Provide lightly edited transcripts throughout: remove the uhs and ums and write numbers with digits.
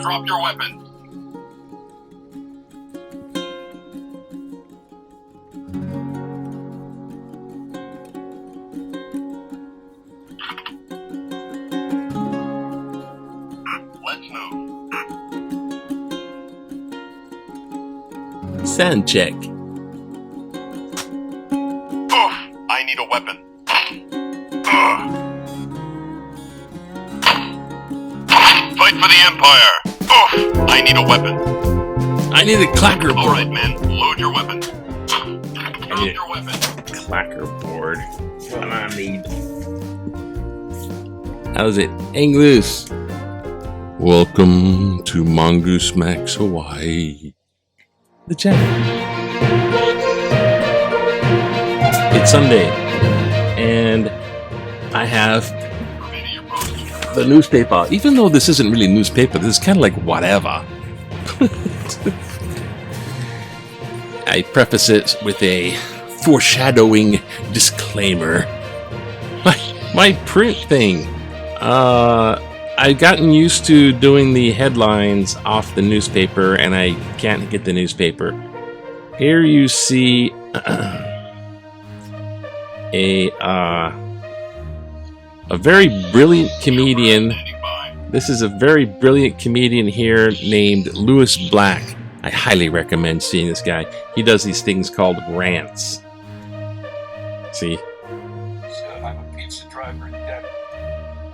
Drop your weapon. Let's move. Sound check. I need a weapon. Fight for the Empire. I need a weapon. I need a clacker board. All right, man. Load your weapon. Drop your weapon. Clacker board. What I need. How's it? Hang loose. Welcome to Mongoose Max Hawaii. The channel. It's Sunday, and I have the newspaper. Even though this isn't really newspaper, this is kind of like Whatevah. I preface it with a foreshadowing disclaimer. My print thing. I've gotten used to doing the headlines off the newspaper, and I can't get the newspaper. Here you see a very brilliant comedian. This is a very brilliant comedian here named Lewis Black. I highly recommend seeing this guy. He does these things called rants. See? I'm a pizza driver.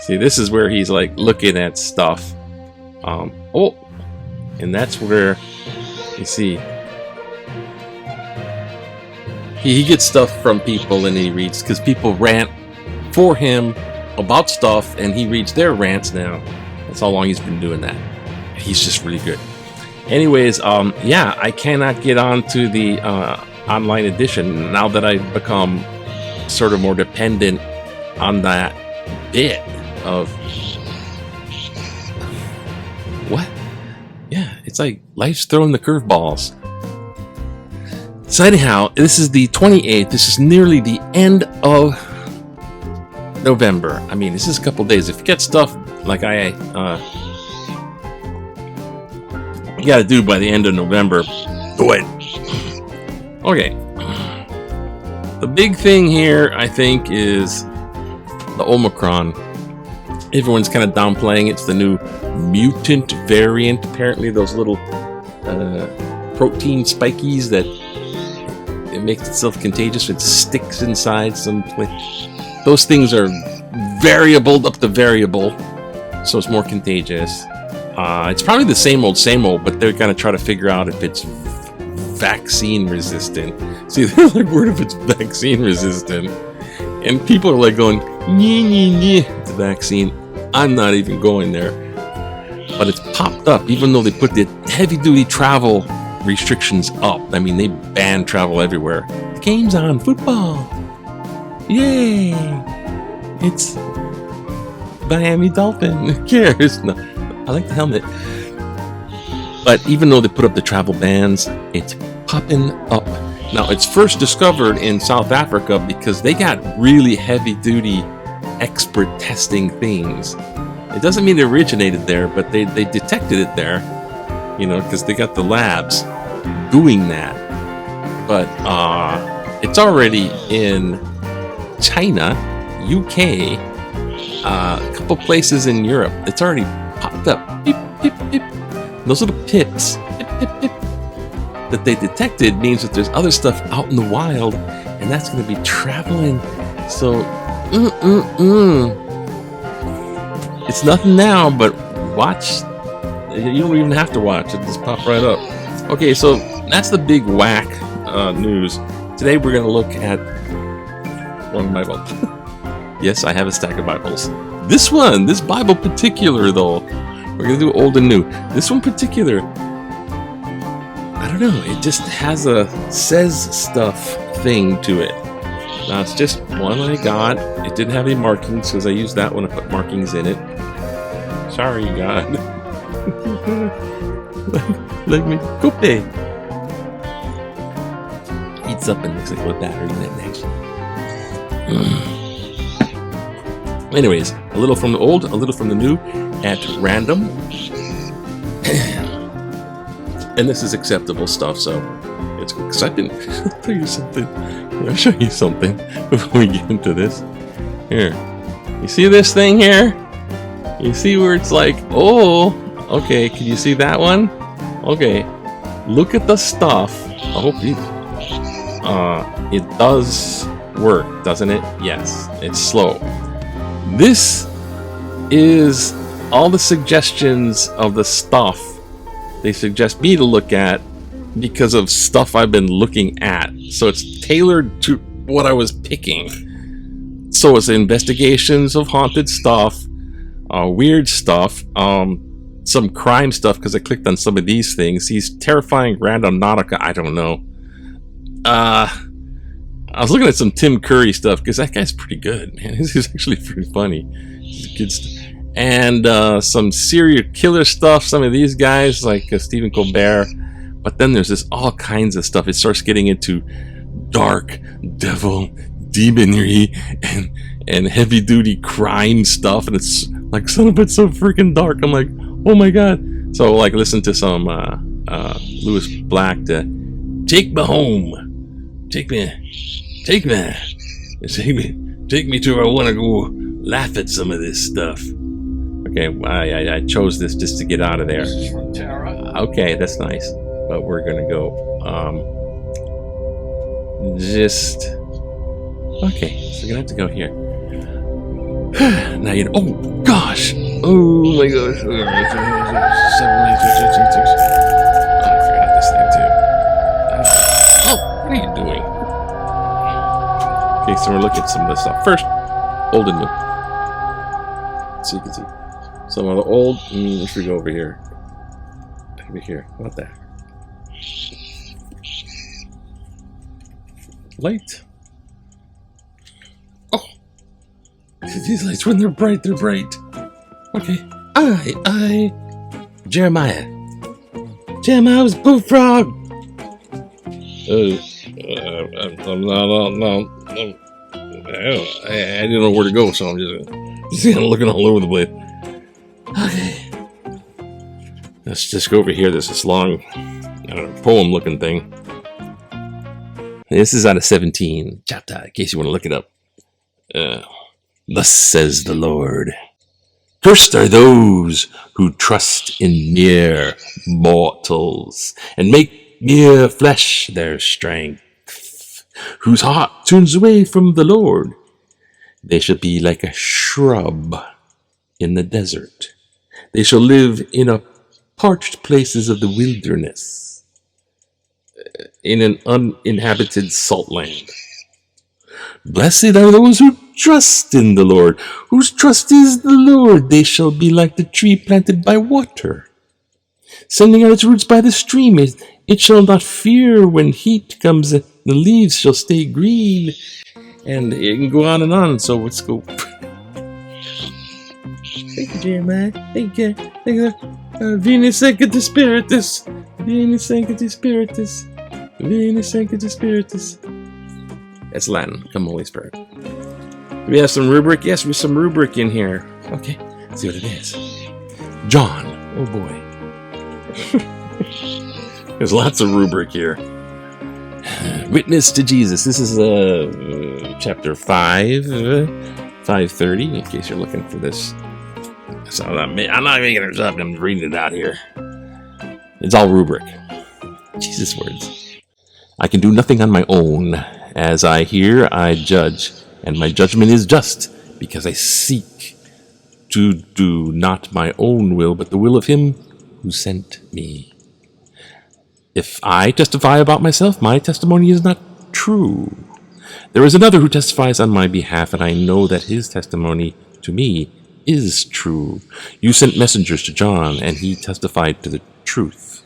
See, this is where he's like looking at stuff. And that's where you see he gets stuff from people and he reads, because people rant for him about stuff and he reads their rants now. That's how long he's been doing that. He's just really good. Anyways, yeah, I cannot get on to the online edition now that I've become sort of more dependent on that bit of what? Yeah, it's like life's throwing the curveballs. So anyhow, this is the 28th. This is nearly the end of November. I mean, this is a couple days. If you get stuff like you gotta do by the end of November, do it. Okay. The big thing here, I think, is the Omicron. Everyone's kind of downplaying it's the new mutant variant. Apparently, those little protein spikies that it makes itself contagious. It sticks inside some place. Those things are variable up to variable, so it's more contagious. It's probably the same old, but they're gonna try to figure out if it's vaccine resistant. See, they're like, what if it's vaccine resistant? And people are like going, it's a vaccine. I'm not even going there. But it's popped up, even though they put the heavy-duty travel restrictions up. I mean, they ban travel everywhere. The game's on, football. Yay! It's Miami Dolphin. Who cares? No, I like the helmet. But even though they put up the travel bans, it's popping up. Now, it's first discovered in South Africa because they got really heavy-duty expert testing things. It doesn't mean it originated there, but they detected it there, because they got the labs doing that. But it's already in China, UK, a couple places in Europe. It's already popped up. Beep, beep, beep. Those little pips, pip, pip, pip, that they detected means that there's other stuff out in the wild, and that's going to be traveling. So, it's nothing now, but watch. You don't even have to watch it; just pop right up. Okay, so that's the big whack news. Today we're going to look at wrong Bible. Yes, I have a stack of Bibles. This Bible particular though. We're going to do old and new. This one particular, I don't know, it just has a says stuff thing to it. Now, it's just one I got. It didn't have any markings because I used that one to put markings in it. Sorry, God. Let me go pay. Heats up and looks like a battery in that next. Anyways, a little from the old, a little from the new, at random. And this is acceptable stuff, so it's because I've been. I'll tell you something. I'll show you something before we get into this. Here, you see this thing here? You see where it's like, oh, okay. Can you see that one? Okay, look at the stuff. I hope it does work, doesn't it? Yes, it's slow. This is all the suggestions of the stuff they suggest me to look at because of stuff I've been looking at. So it's tailored to what I was picking. So it's investigations of haunted stuff, weird stuff, some crime stuff because I clicked on some of these things. These terrifying random nautica, I don't know. I was looking at some Tim Curry stuff because that guy's pretty good, man. He's actually pretty funny. He's good stuff. And some serial killer stuff. Some of these guys, like Stephen Colbert. But then there's this all kinds of stuff. It starts getting into dark devil demonry and heavy duty crime stuff. And it's like, some of it's so freaking dark. I'm like, oh my god. So like, listen to some Lewis Black to take me home. Take me to where I want to go laugh at some of this stuff. Okay, I chose this just to get out of there. Okay, that's nice. But we're gonna go. Okay, so we're gonna have to go here. Now you know. Oh gosh! Oh my gosh! Oh, I forgot this thing too. Oh, what are you doing? Okay, so we're looking at some of this stuff first. Old and new. So you can see some of the old. Let's go over here. Over here. What the? Light. Oh, these lights, when they're bright, they're bright. Okay. Jeremiah was Bullfrog. I didn't know where to go, so I'm just looking all over the place. Okay. Let's just go over here. There's this long, poem-looking thing. This is out of 17 chapter, in case you want to look it up. Thus says the Lord. Cursed are those who trust in mere mortals and make mere flesh their strength, whose heart turns away from the Lord. They shall be like a shrub in the desert. They shall live in a parched places of the wilderness, in an uninhabited salt land. Blessed are those who trust in the Lord, whose trust is the Lord. They shall be like the tree planted by water, sending out its roots by the stream. It shall not fear when heat comes. The leaves shall stay green. And it can go on and on. So let's go. Thank you, Jeremiah. Thank you. Venus Sanctus Spiritus. Venus Sanctus Spiritus. Venus Sanctus Spiritus. That's Latin. Come, Holy Spirit. Do we have some rubric? Yes, we have some rubric in here. Okay, let's see what it is. John. Oh boy. There's lots of rubric here. Witness to Jesus. This is chapter 5, 530, in case you're looking for this. So I'm not making it up. I'm reading it out here. It's all rubric. Jesus words. I can do nothing on my own. As I hear, I judge, and my judgment is just, because I seek to do not my own will, but the will of him who sent me. If I testify about myself, my testimony is not true. There is another who testifies on my behalf, and I know that his testimony to me is true. You sent messengers to John, and he testified to the truth.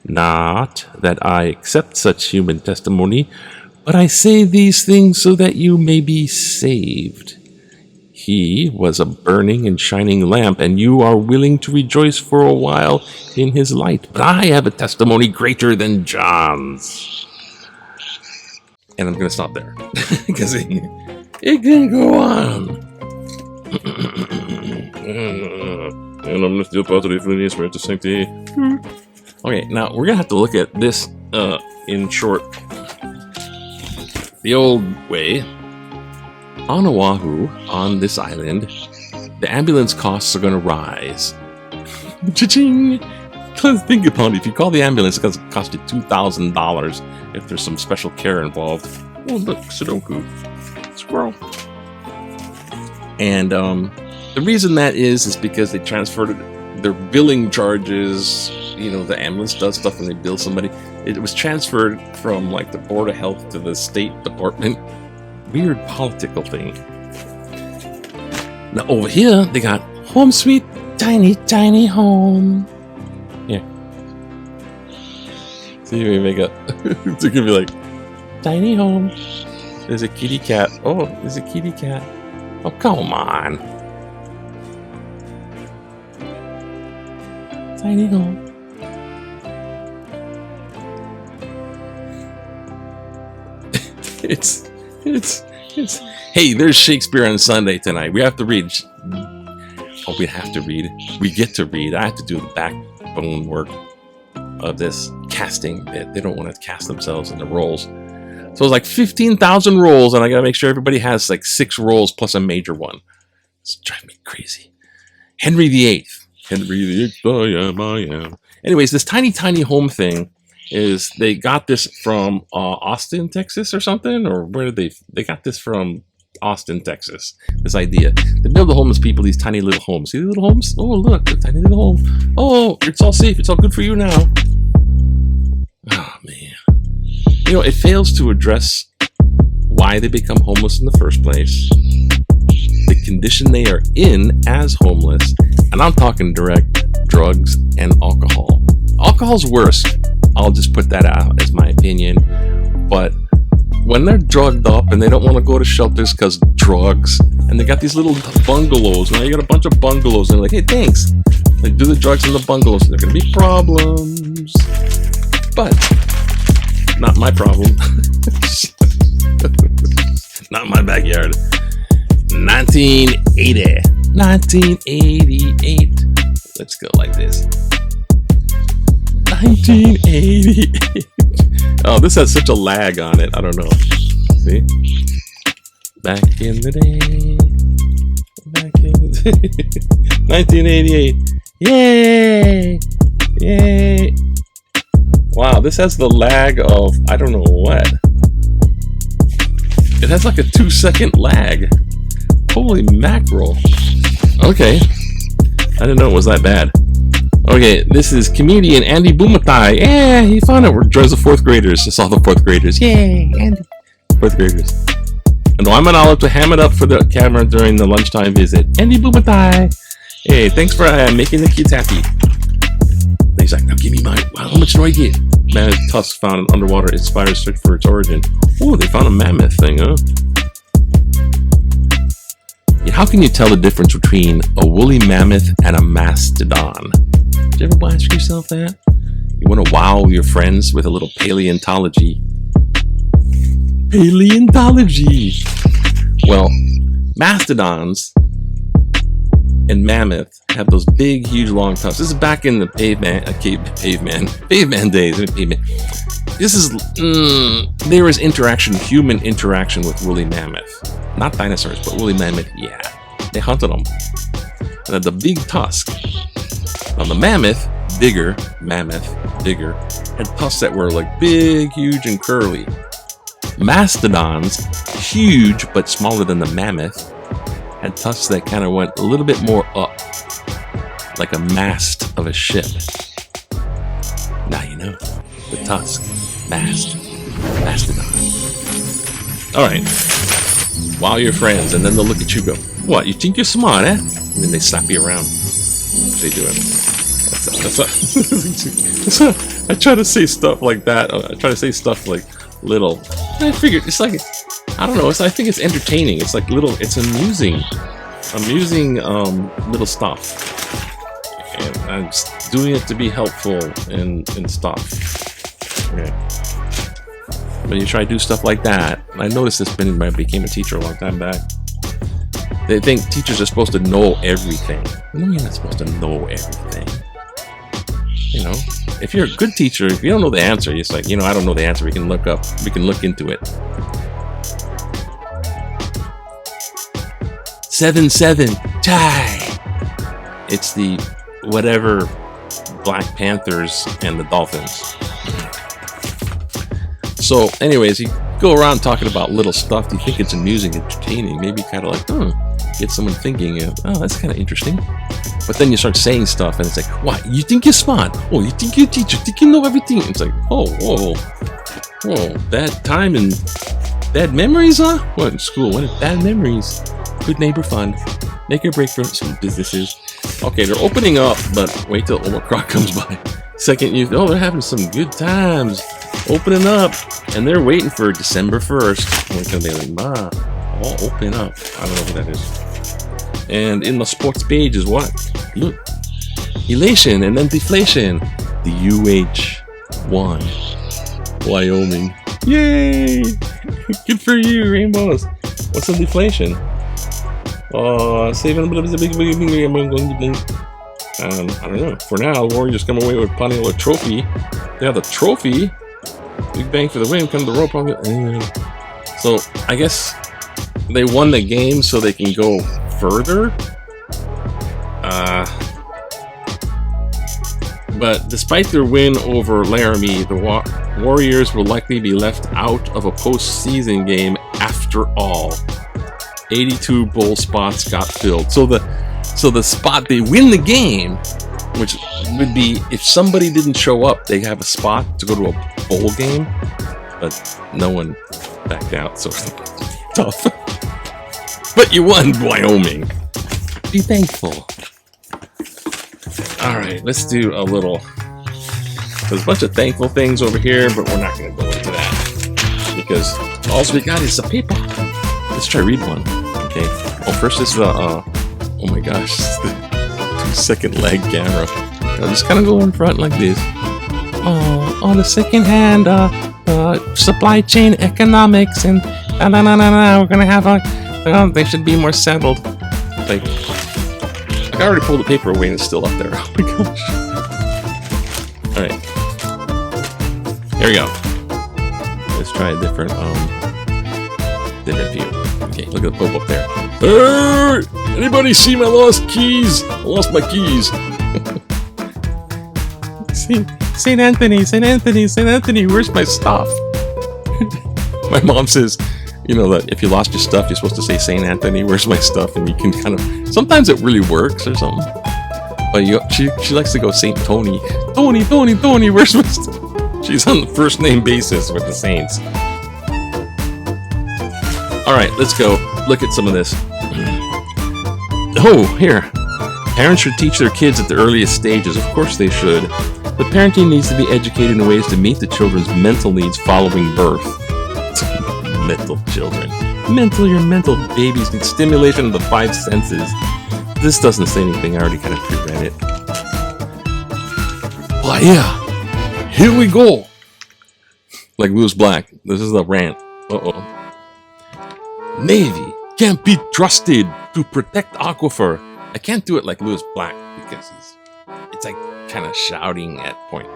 Not that I accept such human testimony, but I say these things so that you may be saved. He was a burning and shining lamp, and you are willing to rejoice for a while in his light. But I have a testimony greater than John's. And I'm going to stop there, because it can go on. And I'm not positive for the spirit of sanctity. Okay, now we're gonna have to look at this in short. The old way. On Oahu, on this island, the ambulance costs are gonna rise. Cha-ching! Think upon it. If you call the ambulance, it's gonna cost you $2,000 if there's some special care involved. Oh, look, Sudoku. Squirrel. And the reason that is because they transferred their billing charges. You know, the ambulance does stuff when they bill somebody. It was transferred from like the Board of Health to the State Department. Weird political thing. Now over here, they got home sweet, tiny, tiny home. Yeah. See, we make up. It's gonna be like tiny home. There's a kitty cat. Oh, there's a kitty cat. Oh, come on. Tiny home. It's. Hey, there's Shakespeare on Sunday tonight. We have to read. Oh, we have to read. We get to read. I have to do the backbone work of this casting. They don't want to cast themselves in the roles. So it's like 15,000 roles, and I gotta make sure everybody has like 6 roles plus a major one. It's driving me crazy. Henry VIII. Henry VIII, I am. Anyways, this tiny, tiny home thing is they got this from Austin, Texas or something? Or where did they got this from Austin, Texas. This idea. They build the homeless people these tiny little homes. See the little homes? Oh, look, the tiny little home. Oh, it's all safe. It's all good for you now. Oh, man. You know, it fails to address why they become homeless in the first place, the condition they are in as homeless, and I'm talking direct drugs and alcohol. Alcohol's worse. I'll just put that out as my opinion. But when they're drugged up and they don't want to go to shelters because drugs, and they got these little bungalows, now you got a bunch of bungalows, and they're like, hey, thanks. They do the drugs in the bungalows, and there are going to be problems. But not my problem. Not my backyard. 1988. Let's go like this. 1988. Oh, this has such a lag on it. I don't know. See? Back in the day. 1988. Yay! Yay! Wow, this has the lag of I don't know what. It has like a 2-second lag. Holy mackerel. Okay. I didn't know it was that bad. Okay, this is comedian Andy Bumatai. Yeah, he found it. We're droves of 4th graders. Just all the 4th graders. Yay, Andy. 4th graders. And I'm an olive to ham it up for the camera during the lunchtime visit. Andy Bumatai. Hey, thanks for making the kids happy. He's like, now give me mine. Wow, how much do I get? Mammoth tusk found in underwater inspires search for its origin. Oh, they found a mammoth thing, huh? Yeah, how can you tell the difference between a woolly mammoth and a mastodon? Did you ever ask yourself that? You want to wow your friends with a little paleontology. Paleontology! Well, mastodons and mammoth have those big, huge, long tusks. This is back in the caveman days. This is there was interaction, human interaction with woolly mammoth, not dinosaurs, but woolly mammoth. Yeah, they hunted them. And had the big tusk. Now the mammoth, bigger, had tusks that were like big, huge, and curly. Mastodons, huge but smaller than the mammoth, had tusks that kind of went a little bit more up, like a mast of a ship. Now you know. The tusk, mastodon. Alright. Wow your friends, and then they'll look at you and go, what, you think you're smart, eh? And then they slap you around. They do it. I try to say stuff like that. I try to say stuff like little. I figured, it's like, I don't know, I think it's entertaining. It's like little, it's amusing little stuff. And I'm just doing it to be helpful and stuff. Yeah. When you try to do stuff like that, I noticed this when I became a teacher a long time back. They think teachers are supposed to know everything. No, you're not supposed to know everything. You know, if you're a good teacher, if you don't know the answer, it's like, I don't know the answer. We can look into it. 7-7 tie. It's the whatever Black Panthers and the Dolphins. So, anyways, you go around talking about little stuff. You think it's amusing, entertaining, maybe kind of like, get someone thinking, that's kind of interesting. But then you start saying stuff, and it's like, what? You think you're smart? Oh, you think you're a teacher? Think you know everything? It's like, whoa, bad time and bad memories, huh? What, in school? What are bad memories? Good neighbor fun. Make or break for some businesses. Okay, they're opening up, but wait till Omicron comes by. Second, they're having some good times. Opening up, and they're waiting for December 1st. When can they all open up? I don't know what that is. And in the sports page is what? Look, elation and then deflation. The UH won. Wyoming. Yay! Good for you, Rainbows. What's the deflation? Saving a bit of the big. I don't know. For now, Warriors come away with plenty of a trophy. They have the trophy. Big bang for the win. Come to the rope. So I guess they won the game so they can go further. But despite their win over Laramie, the Warriors will likely be left out of a postseason game after all. 82 bowl spots got filled. So the spot they win the game, which would be if somebody didn't show up, they have a spot to go to a bowl game, but no one backed out, so tough. But you won, Wyoming. Be thankful. Alright, let's do a little. There's a bunch of thankful things over here, but we're not going to go into that because all we got is the paper. Let's try read one. Okay. Oh, first is the oh my gosh, the 2-second lag camera. I'll just kind of go in front like this. On the second hand, supply chain economics and we're gonna have they should be more settled. Like I already pulled the paper away and it's still up there. Oh my gosh. Alright. Here we go. Let's try a different view. Okay, look at the Pope up there. Hey! Anybody see my lost keys? I lost my keys. St. Anthony, where's my stuff? My mom says, that if you lost your stuff, you're supposed to say St. Anthony, where's my stuff? And you can kind of, sometimes it really works or something. But she likes to go St. Tony. Tony, where's my stuff? She's on the first name basis with the Saints. Alright, let's go look at some of this. Oh, here. Parents should teach their kids at the earliest stages. Of course they should. But parenting needs to be educated in ways to meet the children's mental needs following birth. Mental children. Your mental babies need stimulation of the 5 senses. This doesn't say anything. I already kind of pre-read it. Well, yeah. Here we go. Like Lewis Black. This is the rant. Uh-oh. Navy can't be trusted to protect aquifer. I can't do it like Lewis Black because it's like kind of shouting at point.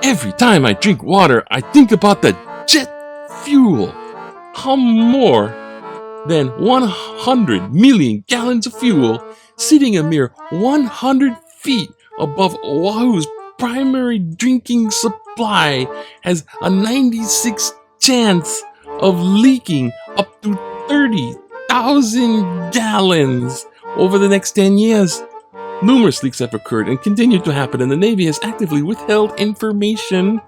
Every time I drink water, I think about the jet fuel. How more than 100 million gallons of fuel sitting a mere 100 feet above Oahu's primary drinking supply has a 96 chance of leaking up to 30,000 gallons over the next 10 years. Numerous leaks have occurred and continue to happen, and the Navy has actively withheld information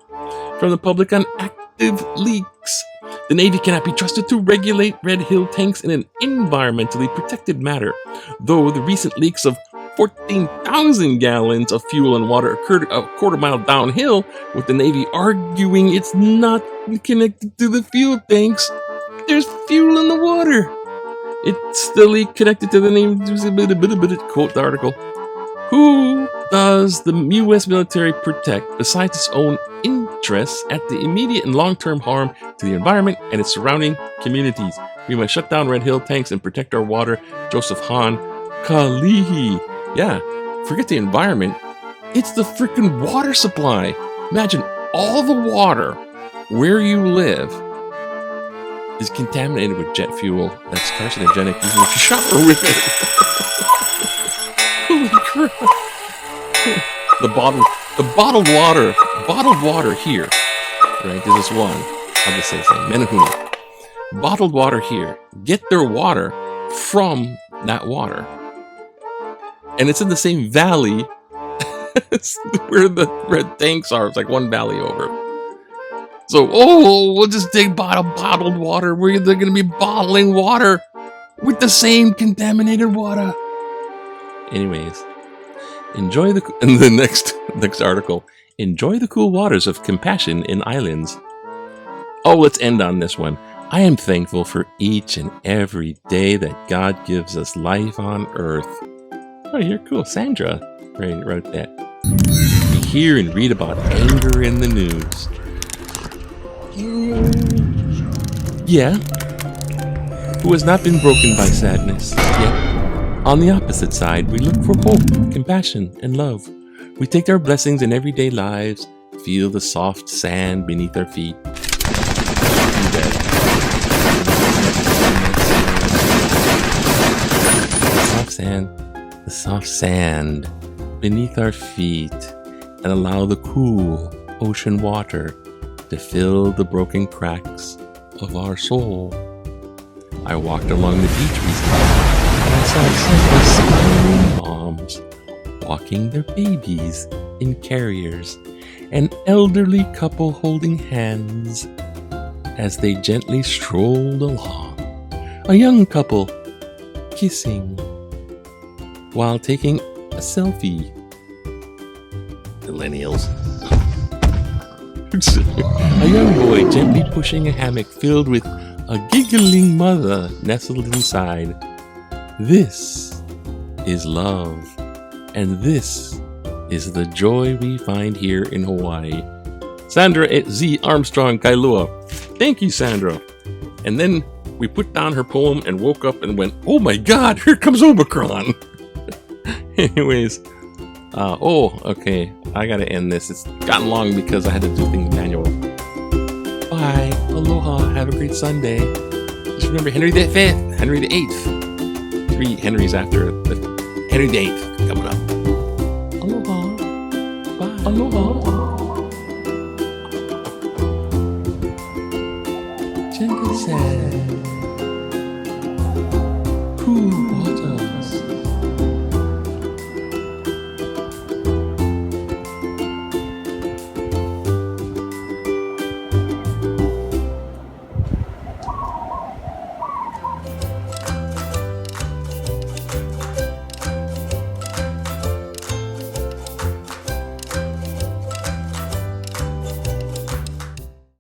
from the public on active leaks. The Navy cannot be trusted to regulate Red Hill tanks in an environmentally protected manner, though the recent leaks of 14,000 gallons of fuel and water occurred a quarter mile downhill, with the Navy arguing it's not connected to the fuel tanks. There's fuel in the water. It's the leak connected to the name. Quote the article. Who does the U.S. military protect besides its own interests at the immediate and long-term harm to the environment and its surrounding communities? We must shut down Red Hill tanks and protect our water. Joseph Hahn. Kalihi. Yeah, forget the environment. It's the freaking water supply. Imagine all the water where you live is contaminated with jet fuel that's carcinogenic even if you shower with it. Holy crap. The bottled water here, right? This is one. I'll just say something. Menahuna. Bottled water here. Get their water from that water. And it's in the same valley as where the red tanks are. It's like one valley over. So, we'll just dig bottled water where they're going to be bottling water with the same contaminated water. Anyways, enjoy the next article. Enjoy the cool waters of compassion in islands. Oh, let's end on this one. I am thankful for each and every day that God gives us life on earth. Oh, you're cool. Sandra wrote that. We hear and read about anger in the news. Yeah. Who has not been broken by sadness? Yet, on the opposite side, we look for hope, compassion, and love. We take our blessings in everyday lives, feel the soft sand beneath our feet. The soft sand beneath our feet, and allow the cool ocean water to fill the broken cracks of our soul. I walked along the beach recently, and I saw countless smiling moms walking their babies in carriers, an elderly couple holding hands as they gently strolled along, a young couple kissing while taking a selfie. Millennials. A young boy gently pushing a hammock filled with a giggling mother nestled inside. This is love, and this is the joy we find here in Hawaii. Sandra Z. Armstrong Kailua. Thank you, Sandra. And then we put down her poem and woke up and went, oh my God, here comes Omicron. Anyways, okay. I gotta end this. It's gotten long because I had to do things manual. Bye. Aloha. Have a great Sunday. Just remember Henry the Fifth, Henry the Eighth. 3 Henrys after the Henry the Eighth coming up. Aloha. Bye. Aloha. Gentle sand. Cool.